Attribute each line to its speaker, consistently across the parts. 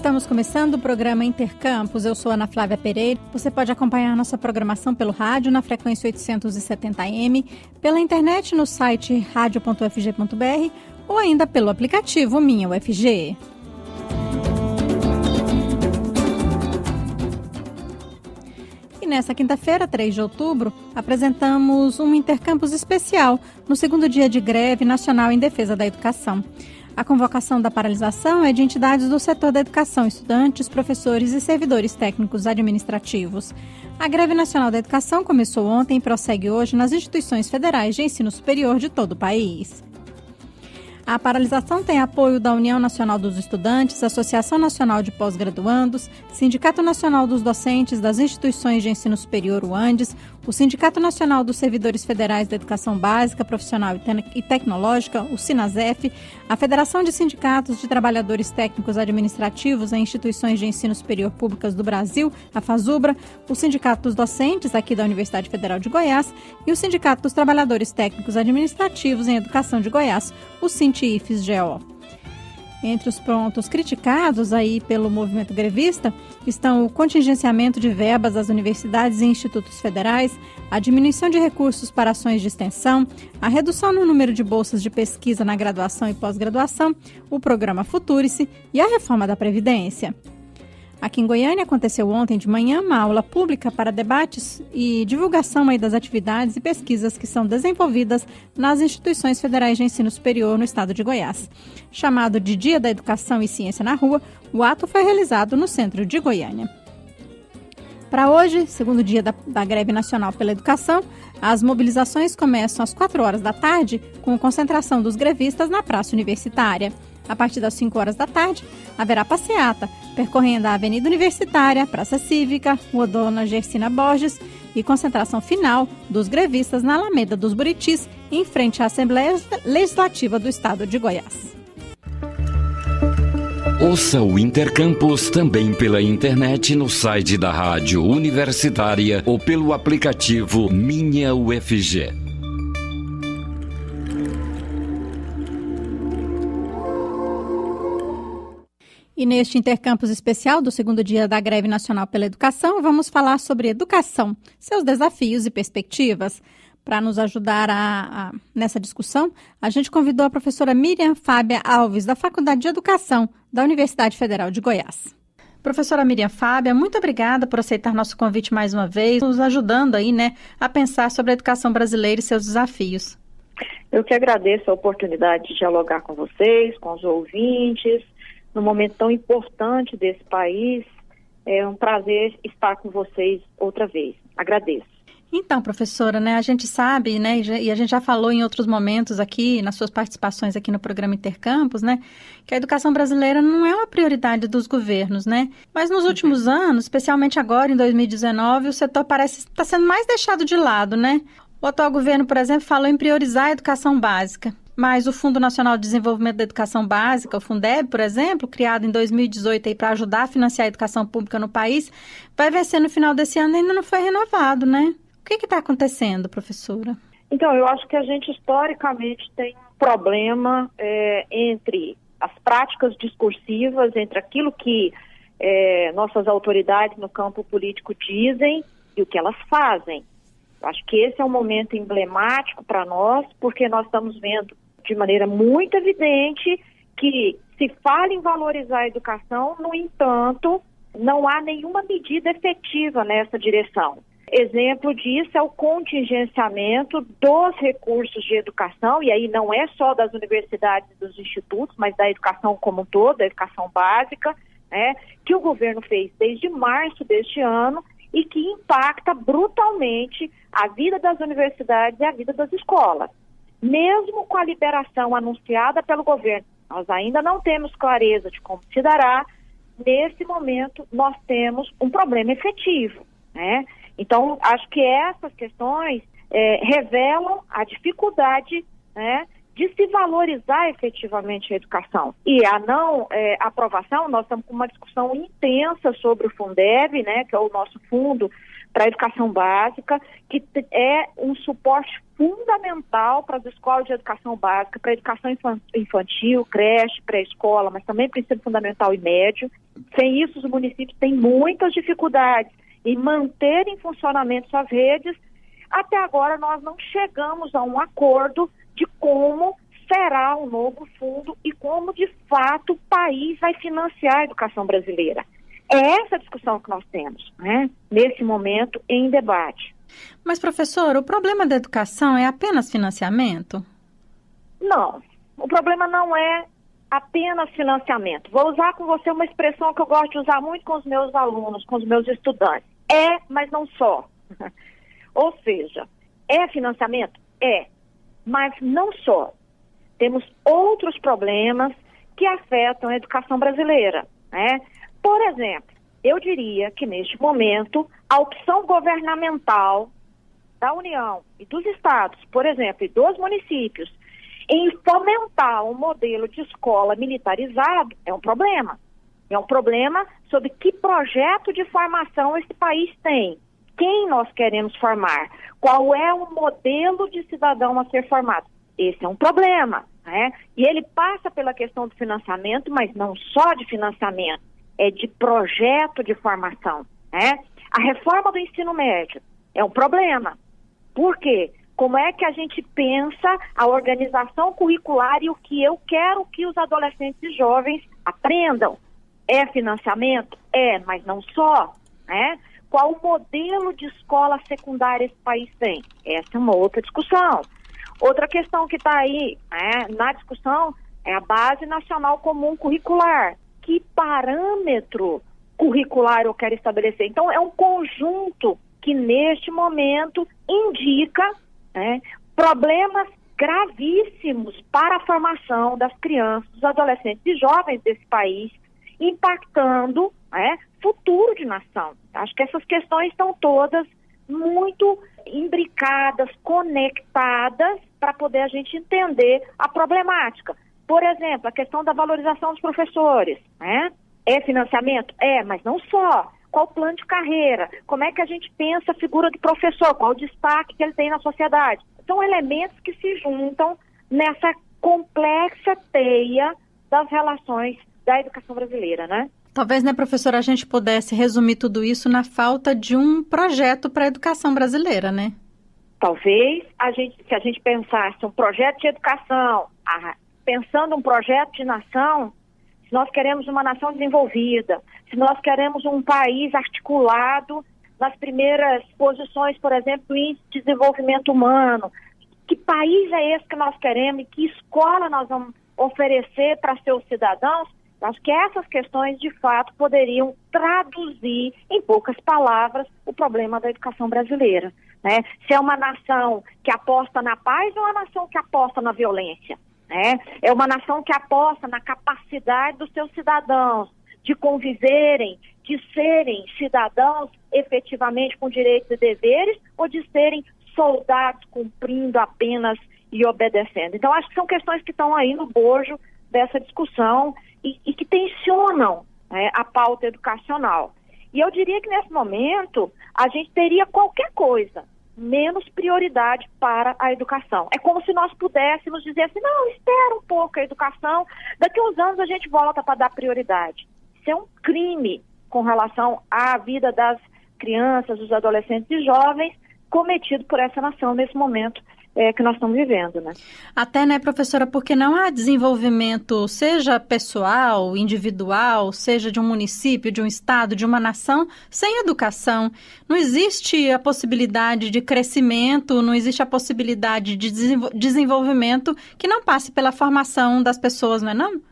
Speaker 1: Estamos começando o programa Intercampus. Eu sou Ana Flávia Pereira. Você pode acompanhar nossa programação pelo rádio na frequência 870M, pela internet no site radio.ufg.br ou ainda pelo aplicativo Minha UFG. E nesta quinta-feira, 3 de outubro, apresentamos um Intercampus especial no segundo dia de greve nacional em defesa da educação. A convocação da paralisação é de entidades do setor da educação, estudantes, professores e servidores técnicos administrativos. A greve nacional da educação começou ontem e prossegue hoje nas instituições federais de ensino superior de todo o país. A paralisação tem apoio da União Nacional dos Estudantes, Associação Nacional de Pós-Graduandos, Sindicato Nacional dos Docentes das Instituições de Ensino Superior, o ANDES, o Sindicato Nacional dos Servidores Federais da Educação Básica, Profissional e Tecnológica, o SINASEF, a Federação de Sindicatos de Trabalhadores Técnicos Administrativos em Instituições de Ensino Superior Públicas do Brasil, a FASUBRA, o Sindicato dos Docentes aqui da Universidade Federal de Goiás e o Sindicato dos Trabalhadores Técnicos Administrativos em Educação de Goiás, o SINTE-IFES-GO. Entre os pontos criticados aí pelo movimento grevista estão o contingenciamento de verbas das universidades e institutos federais, a diminuição de recursos para ações de extensão, a redução no número de bolsas de pesquisa na graduação e pós-graduação, o programa Futurice e a reforma da Previdência. Aqui em Goiânia aconteceu ontem de manhã uma aula pública para debates e divulgação aí das atividades e pesquisas que são desenvolvidas nas instituições federais de ensino superior no estado de Goiás. Chamado de Dia da Educação e Ciência na Rua, o ato foi realizado no centro de Goiânia. Para hoje, segundo dia da greve nacional pela educação, as mobilizações começam às 4 horas da tarde com concentração dos grevistas na Praça Universitária. A partir das 5 horas da tarde, haverá passeata, percorrendo a Avenida Universitária, Praça Cívica, Rua Dona Gersina Borges e concentração final dos grevistas na Alameda dos Buritis, em frente à Assembleia Legislativa do Estado de Goiás.
Speaker 2: Ouça o Intercampus também pela internet no site da Rádio Universitária ou pelo aplicativo Minha UFG.
Speaker 1: E neste Intercampus especial do segundo dia da greve nacional pela educação, vamos falar sobre educação, seus desafios e perspectivas. Para nos ajudar nessa discussão, a gente convidou a professora Miriam Fábia Alves, da Faculdade de Educação da Universidade Federal de Goiás. Professora Miriam Fábia, muito obrigada por aceitar nosso convite mais uma vez, nos ajudando aí, a pensar sobre a educação brasileira e seus desafios.
Speaker 3: Eu que agradeço a oportunidade de dialogar com vocês, com os ouvintes, num momento tão importante desse país. É um prazer estar com vocês outra vez. Agradeço.
Speaker 1: Então, professora, a gente sabe, e a gente já falou em outros momentos aqui, nas suas participações aqui no programa Intercampus, que a educação brasileira não é uma prioridade dos governos, Mas nos últimos anos, especialmente agora em 2019, o setor parece estar sendo mais deixado de lado, O atual governo, por exemplo, falou em priorizar a educação básica. Mas o Fundo Nacional de Desenvolvimento da Educação Básica, o Fundeb, por exemplo, criado em 2018 para ajudar a financiar a educação pública no país, vai vencer no final desse ano e ainda não foi renovado, O que está acontecendo, professora?
Speaker 3: Então, eu acho que a gente historicamente tem um problema entre as práticas discursivas, entre aquilo que nossas autoridades no campo político dizem e o que elas fazem. Eu acho que esse é um momento emblemático para nós, porque nós estamos vendo de maneira muito evidente que se fala em valorizar a educação, no entanto, não há nenhuma medida efetiva nessa direção. Exemplo disso é o contingenciamento dos recursos de educação, e aí não é só das universidades e dos institutos, mas da educação como um todo, da educação básica, que o governo fez desde março deste ano e que impacta brutalmente a vida das universidades e a vida das escolas. Mesmo com a liberação anunciada pelo governo, nós ainda não temos clareza de como se dará. Nesse momento, nós temos um problema efetivo, Então, acho que essas questões revelam a dificuldade, de se valorizar efetivamente a educação. E a não aprovação, nós estamos com uma discussão intensa sobre o Fundeb, que é o nosso fundo para a educação básica, que é um suporte fundamental para as escolas de educação básica, para a educação infantil, creche, pré-escola, mas também para o ensino fundamental e médio. Sem isso, os municípios têm muitas dificuldades em manter em funcionamento suas redes. Até agora, nós não chegamos a um acordo de como será o novo fundo e como, de fato, o país vai financiar a educação brasileira. É essa discussão que nós temos, né, nesse momento, em debate.
Speaker 1: Mas, professora, o problema da educação é apenas financiamento?
Speaker 3: Não, o problema não é apenas financiamento. Vou usar com você uma expressão que eu gosto de usar muito com os meus alunos, com os meus estudantes. É, mas não só. Ou seja, é financiamento? É, mas não só. Temos outros problemas que afetam a educação brasileira, né? Por exemplo, eu diria que neste momento a opção governamental da União e dos estados, por exemplo, e dos municípios, em fomentar um modelo de escola militarizado é um problema. É um problema sobre que projeto de formação esse país tem. Quem nós queremos formar? Qual é o modelo de cidadão a ser formado? Esse é um problema, né? E ele passa pela questão do financiamento, mas não só de financiamento, é de projeto de formação, né? A reforma do ensino médio é um problema. Por quê? Como é que a gente pensa a organização curricular e o que eu quero que os adolescentes e jovens aprendam? É financiamento? É, mas não só, né? Qual o modelo de escola secundária esse país tem? Essa é uma outra discussão. Outra questão que está aí, né, na discussão é a Base Nacional Comum Curricular. Que parâmetro curricular eu quero estabelecer? Então, é um conjunto que, neste momento, indica, né, problemas gravíssimos para a formação das crianças, dos adolescentes e jovens desse país, impactando, né, futuro de nação. Acho que essas questões estão todas muito imbricadas, conectadas, para poder a gente entender a problemática. Por exemplo, a questão da valorização dos professores, né? É financiamento? É, mas não só. Qual o plano de carreira? Como é que a gente pensa a figura do professor? Qual o destaque que ele tem na sociedade? São elementos que se juntam nessa complexa teia das relações da educação brasileira, né?
Speaker 1: Talvez, né, professora, a gente pudesse resumir tudo isso na falta de um projeto para a educação brasileira, né?
Speaker 3: Talvez, se a gente pensasse um projeto de educação, pensando um projeto de nação, se nós queremos uma nação desenvolvida, se nós queremos um país articulado nas primeiras posições, por exemplo, do Índice de Desenvolvimento Humano, que país é esse que nós queremos e que escola nós vamos oferecer para seus cidadãos? Acho que essas questões, de fato, poderiam traduzir, em poucas palavras, o problema da educação brasileira, né? Se é uma nação que aposta na paz ou uma nação que aposta na violência, né? É uma nação que aposta na capacidade dos seus cidadãos de conviverem, de serem cidadãos efetivamente com direitos e deveres, ou de serem soldados cumprindo apenas e obedecendo. Então, acho que são questões que estão aí no bojo dessa discussão e que tensionam, né, a pauta educacional. E eu diria que nesse momento a gente teria qualquer coisa menos prioridade para a educação. É como se nós pudéssemos dizer assim, não, espera um pouco a educação, daqui a uns anos a gente volta para dar prioridade. Isso é um crime com relação à vida das crianças, dos adolescentes e jovens cometido por essa nação nesse momento que nós estamos vivendo, né?
Speaker 1: Até, né, professora, porque não há desenvolvimento, seja pessoal, individual, seja de um município, de um estado, de uma nação, sem educação. Não existe a possibilidade de crescimento, não existe a possibilidade de desenvolvimento que não passe pela formação das pessoas, não é não?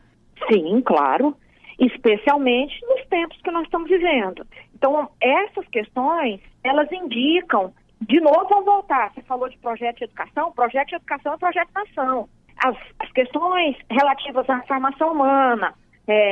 Speaker 3: Sim, claro. Especialmente nos tempos que nós estamos vivendo. Então, essas questões, elas indicam. De novo, vamos voltar. Você falou de projeto de educação é projeto de nação. As questões relativas à formação humana,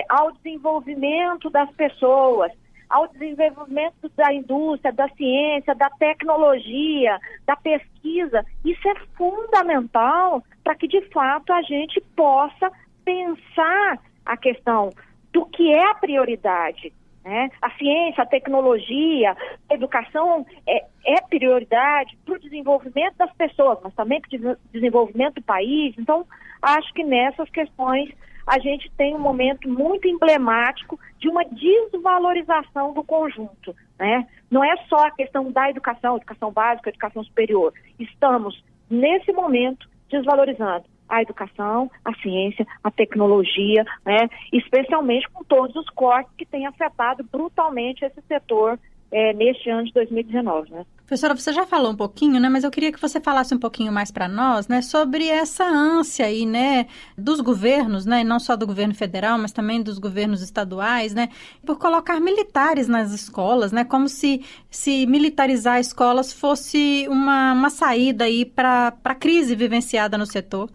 Speaker 3: ao desenvolvimento das pessoas, ao desenvolvimento da indústria, da ciência, da tecnologia, da pesquisa, isso é fundamental para que, de fato, a gente possa pensar a questão do que é a prioridade, né? A ciência, a tecnologia, a educação é prioridade para o desenvolvimento das pessoas, mas também para o desenvolvimento do país. Então, acho que nessas questões a gente tem um momento muito emblemático de uma desvalorização do conjunto, né? Não é só a questão da educação básica, educação superior. Estamos, nesse momento, desvalorizando a educação, a ciência, a tecnologia, né? Especialmente com todos os cortes que têm afetado brutalmente esse setor neste ano de 2019, né?
Speaker 1: Professora, você já falou um pouquinho, né? Mas eu queria que você falasse um pouquinho mais para nós, né? Sobre essa ânsia aí, né? Dos governos, né? Não só do governo federal, mas também dos governos estaduais, né? Por colocar militares nas escolas, né? Como se militarizar escolas fosse uma saída aí para a crise vivenciada no setor.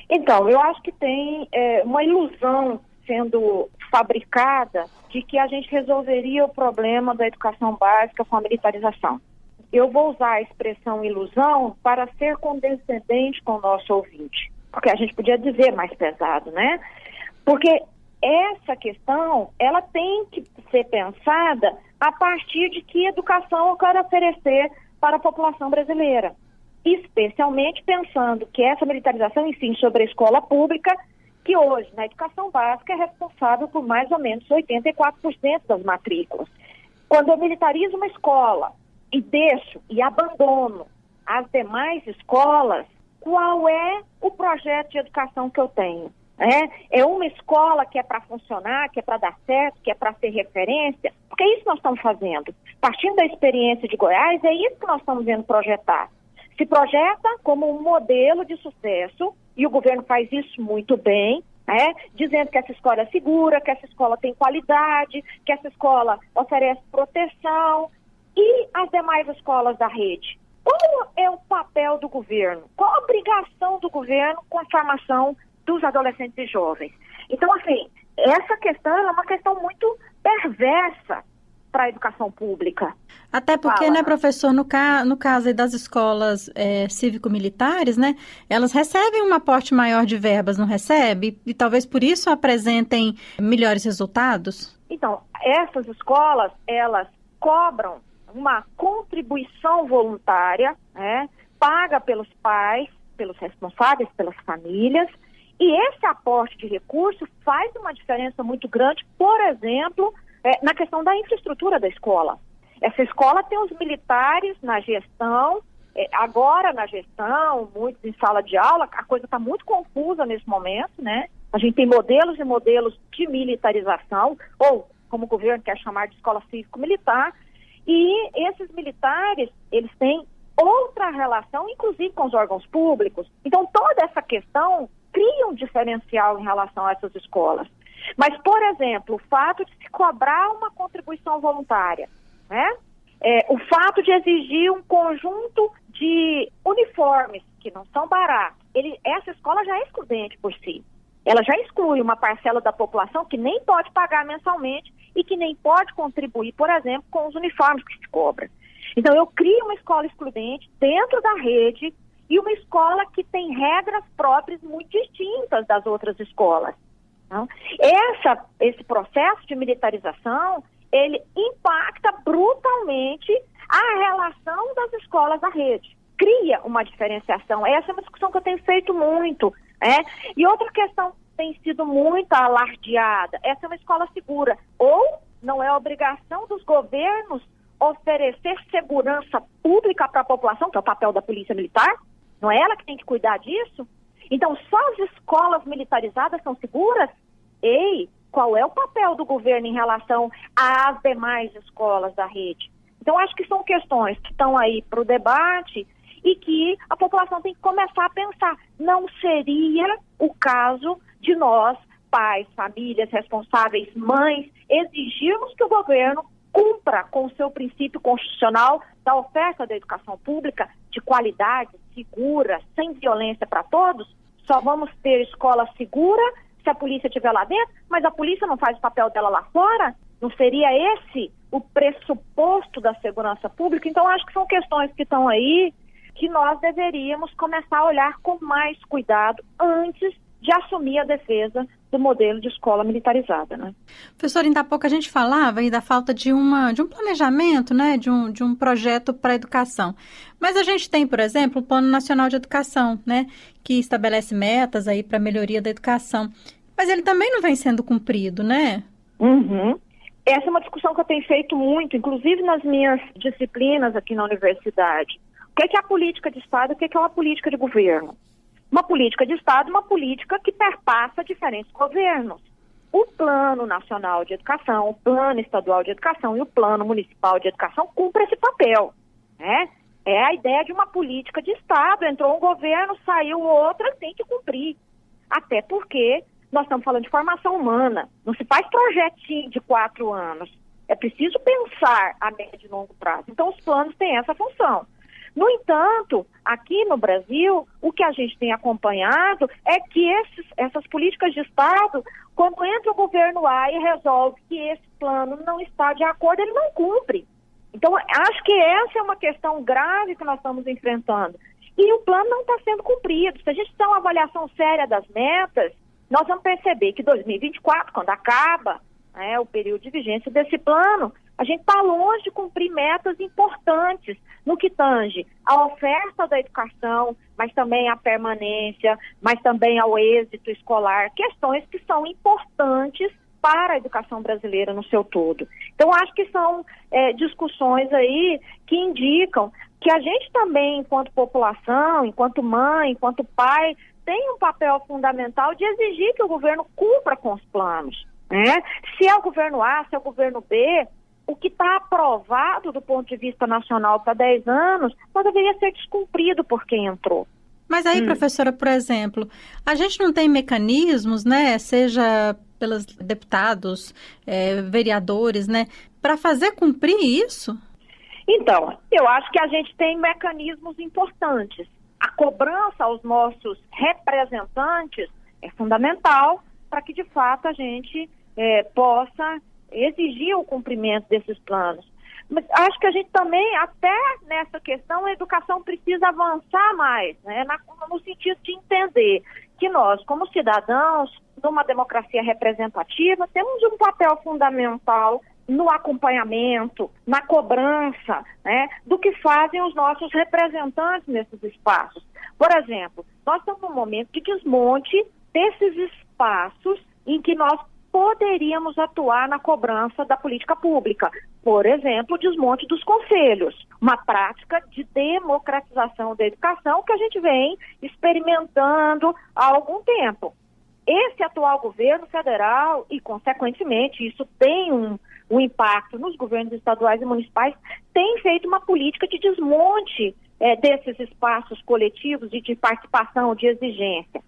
Speaker 3: Então, eu acho que tem uma ilusão sendo fabricada de que a gente resolveria o problema da educação básica com a militarização. Eu vou usar a expressão ilusão para ser condescendente com o nosso ouvinte, porque a gente podia dizer mais pesado, né? Porque essa questão, ela tem que ser pensada a partir de que educação eu quero oferecer para a população brasileira. Especialmente pensando que essa militarização, enfim, sobre a escola pública, que hoje, na educação básica, é responsável por mais ou menos 84% das matrículas. Quando eu militarizo uma escola e deixo e abandono as demais escolas, qual é o projeto de educação que eu tenho? É uma escola que é para funcionar, que é para dar certo, que é para ser referência? Porque é isso que nós estamos fazendo. Partindo da experiência de Goiás, é isso que nós estamos vendo projetar. Se projeta como um modelo de sucesso, e o governo faz isso muito bem, dizendo que essa escola é segura, que essa escola tem qualidade, que essa escola oferece proteção. E as demais escolas da rede? Qual é o papel do governo? Qual a obrigação do governo com a formação dos adolescentes e jovens? Então, assim, essa questão é uma questão muito perversa para a educação pública.
Speaker 1: Até porque, né, professor, no caso aí das escolas cívico-militares, né, elas recebem um aporte maior de verbas, não recebe? E talvez por isso apresentem melhores resultados?
Speaker 3: Então, essas escolas, elas cobram uma contribuição voluntária, paga pelos pais, pelos responsáveis, pelas famílias, e esse aporte de recursos faz uma diferença muito grande, por exemplo, na questão da infraestrutura da escola. Essa escola tem os militares na gestão, agora na gestão, muitos em sala de aula, a coisa está muito confusa nesse momento, né? A gente tem modelos e modelos de militarização, ou como o governo quer chamar de escola cívico-militar, e esses militares, eles têm outra relação, inclusive com os órgãos públicos. Então, toda essa questão cria um diferencial em relação a essas escolas. Mas, por exemplo, o fato de se cobrar uma contribuição voluntária, o fato de exigir um conjunto de uniformes que não são baratos, essa escola já é excludente por si. Ela já exclui uma parcela da população que nem pode pagar mensalmente e que nem pode contribuir, por exemplo, com os uniformes que se cobra. Então, eu crio uma escola excludente dentro da rede e uma escola que tem regras próprias muito distintas das outras escolas. Então, esse processo de militarização, ele impacta brutalmente a relação das escolas da rede. Cria uma diferenciação. Essa é uma discussão que eu tenho feito muito. E outra questão que tem sido muito alardeada, essa é uma escola segura. Ou não é obrigação dos governos oferecer segurança pública para a população, que é o papel da polícia militar? Não é ela que tem que cuidar disso? Então, só as escolas militarizadas são seguras? Qual é o papel do governo em relação às demais escolas da rede? Então, acho que são questões que estão aí para o debate e que a população tem que começar a pensar. Não seria o caso de nós, pais, famílias, responsáveis, mães, exigirmos que o governo cumpra com o seu princípio constitucional da oferta da educação pública de qualidade, segura, sem violência para todos? Só vamos ter escola segura se a polícia estiver lá dentro, mas a polícia não faz o papel dela lá fora? Não seria esse o pressuposto da segurança pública? Então, acho que são questões que estão aí que nós deveríamos começar a olhar com mais cuidado antes de assumir a defesa do modelo de escola militarizada, né?
Speaker 1: Professor, ainda há pouco a gente falava aí da falta de um planejamento, né, de um projeto para a educação. Mas a gente tem, por exemplo, o Plano Nacional de Educação, né, que estabelece metas aí para a melhoria da educação. Mas ele também não vem sendo cumprido, né?
Speaker 3: Uhum. Essa é uma discussão que eu tenho feito muito, inclusive nas minhas disciplinas aqui na universidade. O que é a política de Estado e o que é uma política de governo? Uma política de Estado, uma política que perpassa diferentes governos. O Plano Nacional de Educação, o Plano Estadual de Educação e o Plano Municipal de Educação cumprem esse papel, né? É a ideia de uma política de Estado. Entrou um governo, saiu outro, tem que cumprir. Até porque nós estamos falando de formação humana. Não se faz projetinho de 4 anos. É preciso pensar a médio e longo prazo. Então, os planos têm essa função. No entanto, aqui no Brasil, o que a gente tem acompanhado é que essas políticas de Estado, quando entra o governo A e resolve que esse plano não está de acordo, ele não cumpre. Então, acho que essa é uma questão grave que nós estamos enfrentando. E o plano não está sendo cumprido. Se a gente fizer uma avaliação séria das metas, nós vamos perceber que 2024, quando acaba o período de vigência desse plano, a gente está longe de cumprir metas importantes no que tange à oferta da educação, mas também à permanência, mas também ao êxito escolar, questões que são importantes para a educação brasileira no seu todo. Então, acho que são discussões aí que indicam que a gente também, enquanto população, enquanto mãe, enquanto pai, tem um papel fundamental de exigir que o governo cumpra com os planos, né? Se é o governo A, se é o governo B, o que está aprovado do ponto de vista nacional para 10 anos, não deveria ser descumprido por quem entrou.
Speaker 1: Mas aí, professora, por exemplo, a gente não tem mecanismos, né, seja pelos deputados, vereadores, né, para fazer cumprir isso?
Speaker 3: Então, eu acho que a gente tem mecanismos importantes. A cobrança aos nossos representantes é fundamental para que, de fato, a gente possa exigir o cumprimento desses planos. Mas acho que a gente também, até nessa questão, a educação precisa avançar mais, né? No sentido de entender que nós, como cidadãos, numa democracia representativa, temos um papel fundamental no acompanhamento, na cobrança, né, do que fazem os nossos representantes nesses espaços. Por exemplo, nós estamos num momento de desmonte desses espaços em que nós poderíamos atuar na cobrança da política pública. Por exemplo, o desmonte dos conselhos, uma prática de democratização da educação que a gente vem experimentando há algum tempo. Esse atual governo federal, e consequentemente isso tem um impacto nos governos estaduais e municipais, tem feito uma política de desmonte desses espaços coletivos e de participação, de exigência.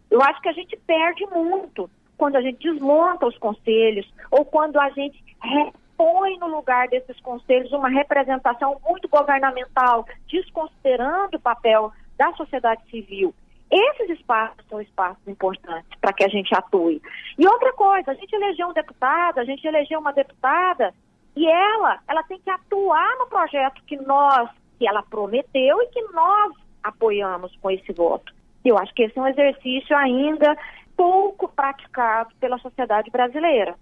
Speaker 3: Eu acho que a gente perde muito quando a gente desmonta os conselhos ou quando a gente repõe no lugar desses conselhos uma representação muito governamental, desconsiderando o papel da sociedade civil. Esses espaços são espaços importantes para que a gente atue. E outra coisa, a gente elegeu um deputado, a gente elegeu uma deputada e ela tem que atuar no projeto que ela prometeu e que nós apoiamos com esse voto. Eu acho que esse é um exercício ainda pouco praticado pela sociedade brasileira.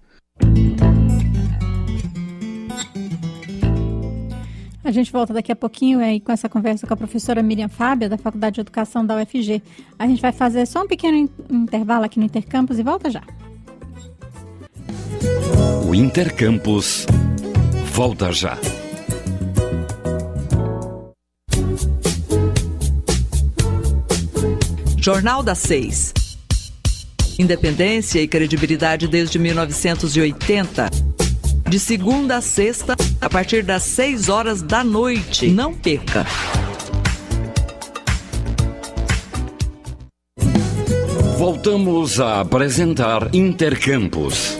Speaker 1: A gente volta daqui a pouquinho aí com essa conversa com a professora Miriam Fábia, da Faculdade de Educação da UFG. A gente vai fazer só um pequeno intervalo aqui no Intercampus e volta já.
Speaker 2: O Intercampus volta já.
Speaker 4: Jornal da 6. Independência e credibilidade desde 1980. De segunda a sexta, a partir das 6 horas da noite. Não perca!
Speaker 2: Voltamos a apresentar Intercampus.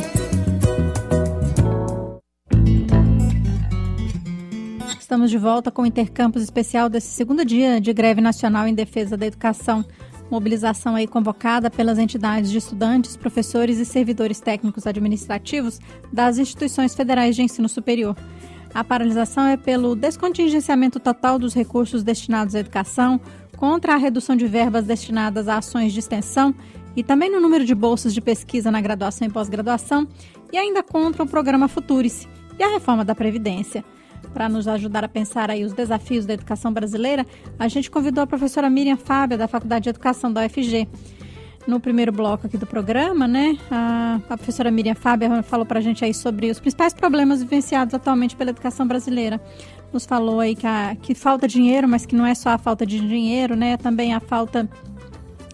Speaker 1: Estamos de volta com o Intercampus especial desse segundo dia de greve nacional em defesa da educação. Mobilização aí convocada pelas entidades de estudantes, professores e servidores técnicos administrativos das instituições federais de ensino superior. A paralisação é pelo descontingenciamento total dos recursos destinados à educação, contra a redução de verbas destinadas a ações de extensão e também no número de bolsas de pesquisa na graduação e pós-graduação, e ainda contra o programa Futurice e a reforma da Previdência. Para nos ajudar a pensar aí os desafios da educação brasileira, a gente convidou a professora Miriam Fábia, da Faculdade de Educação da UFG. No primeiro bloco aqui do programa, né, a professora Miriam Fábia falou para a gente aí sobre os principais problemas vivenciados atualmente pela educação brasileira. Nos falou aí que falta dinheiro, mas que não é só a falta de dinheiro, né, também a falta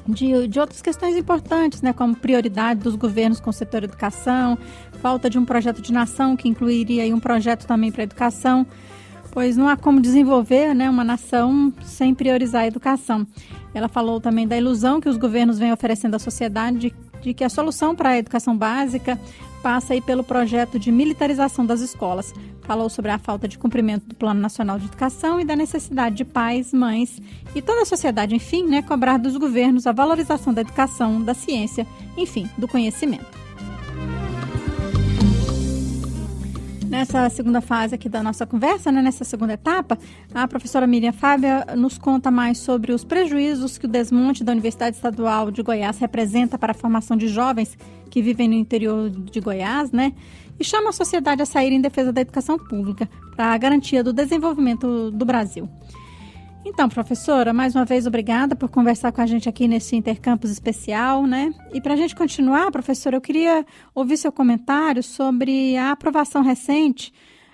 Speaker 1: de outras questões importantes, né, como prioridade dos governos com o setor educação, falta de um projeto de nação que incluiria aí um projeto também para a educação, pois não há como desenvolver, né, uma nação sem priorizar a educação. Ela falou também da ilusão que os governos vêm oferecendo à sociedade de que a solução para a educação básica passa aí pelo projeto de militarização das escolas. Falou sobre a falta de cumprimento do Plano Nacional de Educação e da necessidade de pais, mães e toda a sociedade, enfim, né, cobrar dos governos a valorização da educação, da ciência, enfim, do conhecimento. Nessa segunda fase aqui da nossa conversa, né, nessa segunda etapa, a professora Miriam Fábia nos conta mais sobre os prejuízos que o desmonte da Universidade Estadual de Goiás representa para a formação de jovens que vivem no interior de Goiás, né? E chama a sociedade a sair em defesa da educação pública para a garantia do desenvolvimento do Brasil. Então, professora, mais uma vez, obrigada por conversar com a gente aqui nesse Intercampus especial, né? E para a gente continuar, professora, eu queria ouvir seu comentário sobre a aprovação recente,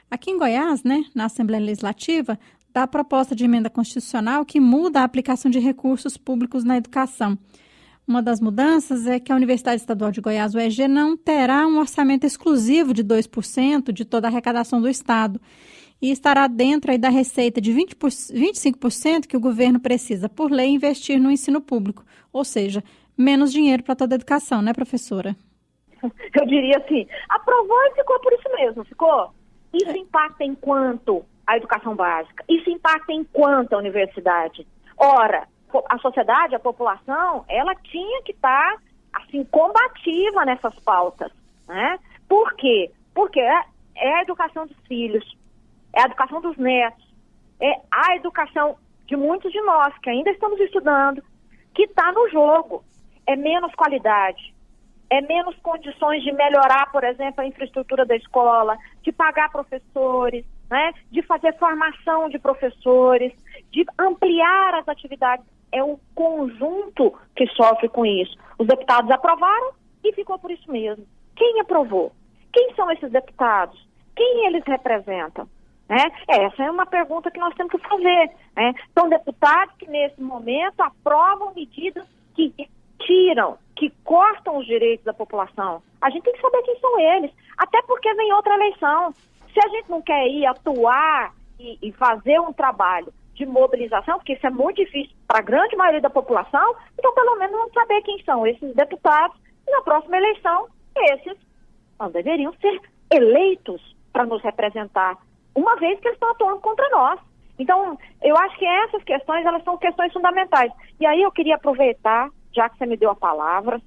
Speaker 1: aqui em Goiás, né, na Assembleia Legislativa, da proposta de emenda constitucional que muda a aplicação de recursos públicos na educação. Uma das mudanças é que a Universidade Estadual de Goiás, UEG, não terá um orçamento exclusivo de 2% de toda a arrecadação do Estado, e estará dentro aí da receita de 25% que o governo precisa, por lei, investir no ensino público. Ou seja, menos dinheiro para toda a educação, né, professora?
Speaker 3: Eu diria assim, aprovou e ficou por isso mesmo, ficou? Isso impacta em quanto a educação básica? Isso impacta em quanto a universidade? Ora, a sociedade, a população, ela tinha que estar, assim, combativa nessas pautas, né? Por quê? Porque é a educação dos filhos, é a educação dos netos, é a educação de muitos de nós que ainda estamos estudando, que está no jogo. É menos qualidade, é menos condições de melhorar, por exemplo, a infraestrutura da escola, de pagar professores, né, de fazer formação de professores, de ampliar as atividades. É o conjunto que sofre com isso. Os deputados aprovaram e ficou por isso mesmo. Quem aprovou? Quem são esses deputados? Quem eles representam? Essa é uma pergunta que nós temos que fazer. Né? São deputados que, nesse momento, aprovam medidas que tiram, que cortam os direitos da população. A gente tem que saber quem são eles, até porque vem outra eleição. Se a gente não quer ir atuar e fazer um trabalho de mobilização, porque isso é muito difícil para a grande maioria da população, então pelo menos vamos saber quem são esses deputados e na próxima eleição, esses não deveriam ser eleitos para nos representar, uma vez que eles estão atuando contra nós. Então, eu acho que essas questões, elas são questões fundamentais. E aí eu queria aproveitar, já que você me deu a palavra,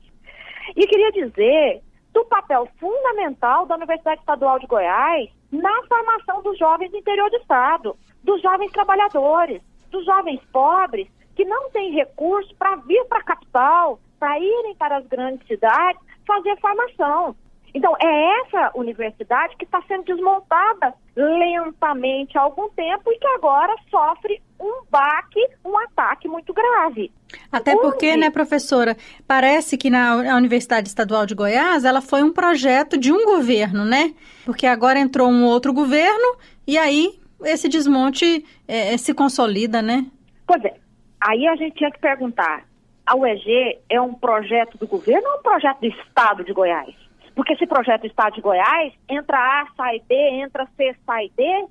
Speaker 3: e queria dizer do papel fundamental da Universidade Estadual de Goiás na formação dos jovens do interior do estado, dos jovens trabalhadores, dos jovens pobres, que não têm recurso para vir para a capital, para irem para as grandes cidades, fazer formação. Então, é essa universidade que está sendo desmontada lentamente há algum tempo e que agora sofre um baque, um ataque muito grave.
Speaker 1: Até porque, né, professora, parece que na Universidade Estadual de Goiás, ela foi um projeto de um governo, né? Porque agora entrou um outro governo e aí esse desmonte se consolida, né?
Speaker 3: Pois é, aí a gente tinha que perguntar, a UEG é um projeto do governo ou é um projeto do Estado de Goiás? Porque esse projeto do Estado de Goiás, entra A, sai B, entra C, sai D,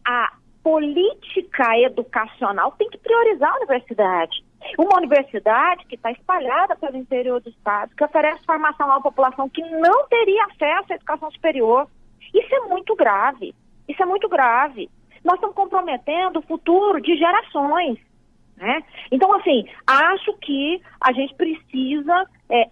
Speaker 3: a política educacional tem que priorizar a universidade. Uma universidade que está espalhada pelo interior do estado, que oferece formação à população que não teria acesso à educação superior. Isso é muito grave. Isso é muito grave. Nós estamos comprometendo o futuro de gerações. Né? Então, assim, acho que a gente precisa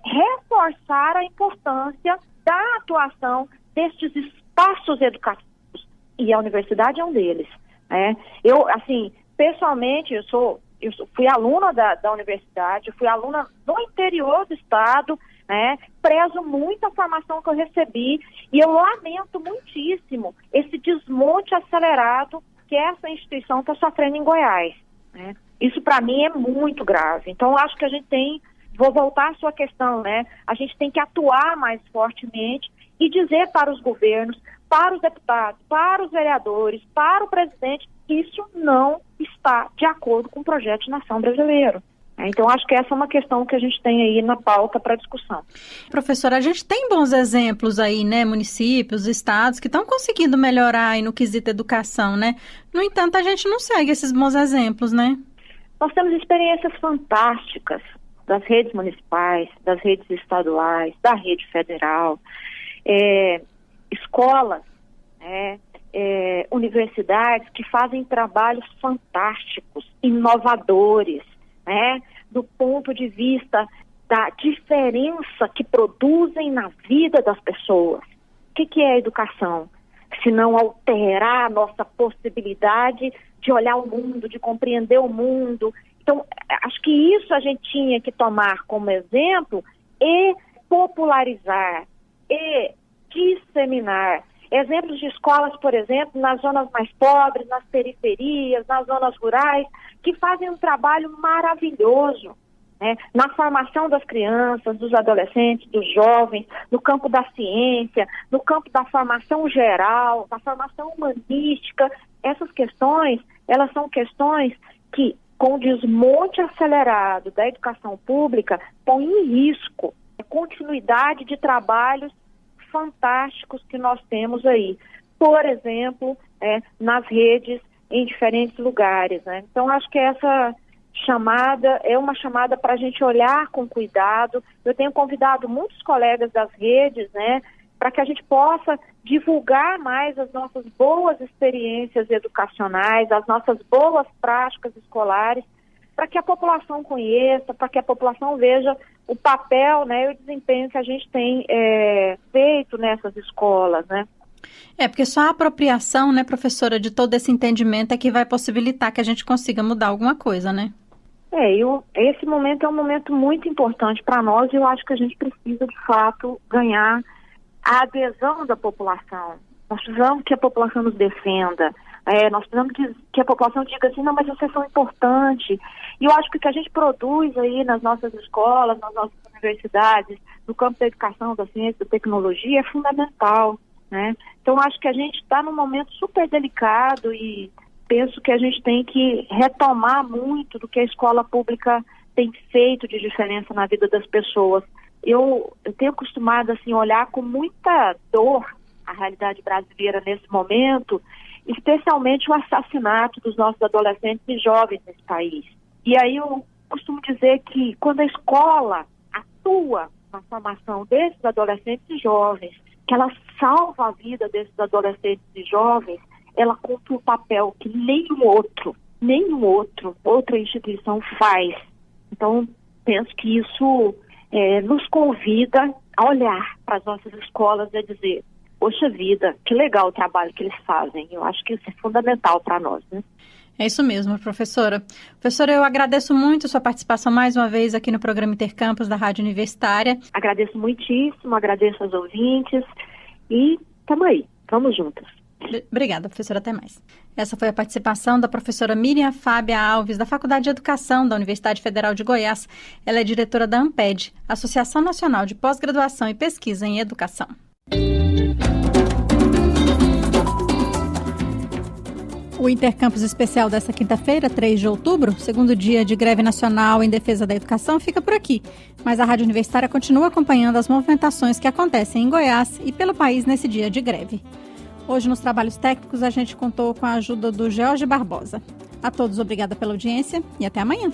Speaker 3: reforçar a importância da atuação destes espaços educativos. E a universidade é um deles. Né? Eu, assim, pessoalmente, eu sou eu fui aluna da universidade, fui aluna no interior do estado, né? Prezo muito a formação que eu recebi e eu lamento muitíssimo esse desmonte acelerado que essa instituição está sofrendo em Goiás, né? Isso para mim é muito grave. Então, eu acho que a gente tem, vou voltar à sua questão, né? A gente tem que atuar mais fortemente e dizer para os governos, para os deputados, para os vereadores, para o presidente, que isso não está de acordo com o projeto de nação brasileiro. Então, acho que essa é uma questão que a gente tem aí na pauta para discussão.
Speaker 1: Professora, a gente tem bons exemplos aí, né? Municípios, estados que estão conseguindo melhorar aí no quesito educação, né? No entanto, a gente não segue esses bons exemplos, né?
Speaker 3: Nós temos experiências fantásticas das redes municipais, das redes estaduais, da rede federal, escolas, universidades que fazem trabalhos fantásticos, inovadores, né, do ponto de vista da diferença que produzem na vida das pessoas. O que é a educação? Se não alterar a nossa possibilidade de olhar o mundo, de compreender o mundo. Então, acho que isso a gente tinha que tomar como exemplo e popularizar, e disseminar. Exemplos de escolas, por exemplo, nas zonas mais pobres, nas periferias, nas zonas rurais, que fazem um trabalho maravilhoso, né? Na formação das crianças, dos adolescentes, dos jovens, no campo da ciência, no campo da formação geral, da formação humanística. Essas questões, elas são questões que, com o desmonte acelerado da educação pública, põem em risco a continuidade de trabalhos fantásticos que nós temos aí. Por exemplo, nas redes em diferentes lugares, né? Então, acho que essa chamada é uma chamada para a gente olhar com cuidado. Eu tenho convidado muitos colegas das redes, né, para que a gente possa divulgar mais as nossas boas experiências educacionais, as nossas boas práticas escolares, para que a população conheça, para que a população veja o papel, né, e o desempenho que a gente tem feito nessas escolas, né?
Speaker 1: Porque só a apropriação, né, professora, de todo esse entendimento é que vai possibilitar que a gente consiga mudar alguma coisa, né?
Speaker 3: Esse momento é um momento muito importante para nós e eu acho que a gente precisa, de fato, ganhar a adesão da população. Nós precisamos que a população nos defenda. Nós precisamos que a população diga assim, não, mas vocês são importantes. E eu acho que o que a gente produz aí nas nossas escolas, nas nossas universidades, no campo da educação, da ciência, da tecnologia, é fundamental, né? Então, acho que a gente está num momento super delicado e penso que a gente tem que retomar muito do que a escola pública tem feito de diferença na vida das pessoas. Eu tenho acostumado, assim, olhar com muita dor a realidade brasileira nesse momento, especialmente o assassinato dos nossos adolescentes e jovens nesse país. E aí eu costumo dizer que quando a escola atua na formação desses adolescentes e jovens, que ela salva a vida desses adolescentes e jovens, ela cumpre um papel que outra instituição faz. Então, penso que isso nos convida a olhar para as nossas escolas e dizer, poxa vida, que legal o trabalho que eles fazem. Eu acho que isso é fundamental para nós, né?
Speaker 1: É isso mesmo, professora. Professora, eu agradeço muito a sua participação mais uma vez aqui no programa Intercampus da Rádio Universitária.
Speaker 3: Agradeço muitíssimo, agradeço aos ouvintes e estamos aí, vamos juntas.
Speaker 1: Obrigada, professora, até mais. Essa foi a participação da professora Miriam Fábia Alves, da Faculdade de Educação da Universidade Federal de Goiás. Ela é diretora da ANPED, Associação Nacional de Pós-Graduação e Pesquisa em Educação. O Intercampus Especial dessa quinta-feira, 3 de outubro, segundo dia de greve nacional em defesa da educação, fica por aqui. Mas a Rádio Universitária continua acompanhando as movimentações que acontecem em Goiás e pelo país nesse dia de greve. Hoje, nos trabalhos técnicos, a gente contou com a ajuda do George Barbosa. A todos, obrigada pela audiência e até amanhã.